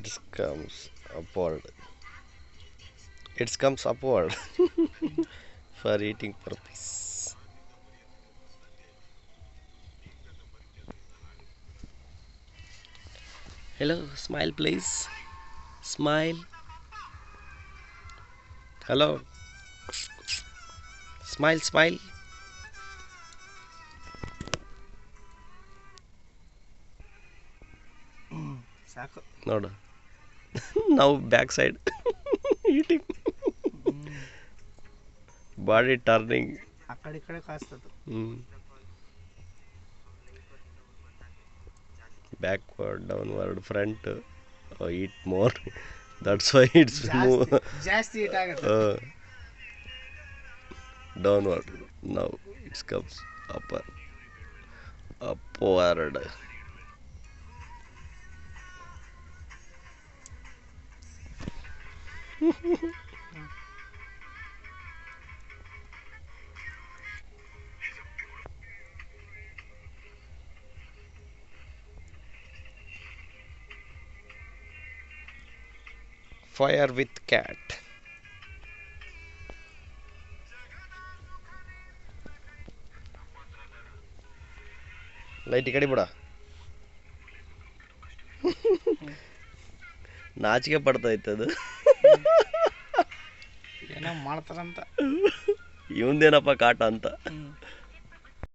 it comes upward. It comes upward for eating purpose. Hello, smile please. Smile. Hello. Smile, smile. ಸಾಕು. ನೋಡು. Now backside. Eating. Body turning. ಆ ಕಡೆ ಈ ಕಡೆ ಕಾಸ್ತದ. Backward, downward, front. Eat more. That's why it's move. ಜಾಸ್ತಿ heat ಆಗುತ್ತೆ. Downward. Now it comes upper. Upward. Fire with cat. Light ಈ ಕಡೆ ಬಿಡ. ನಾಚಿಕೆ ಪಡ್ತೈತೆ ಅದು. ಏನೋ ಮಾಡ್ತಾರಂತ. ಇವಂದೇನಪ್ಪ ಕಾಟ ಅಂತ.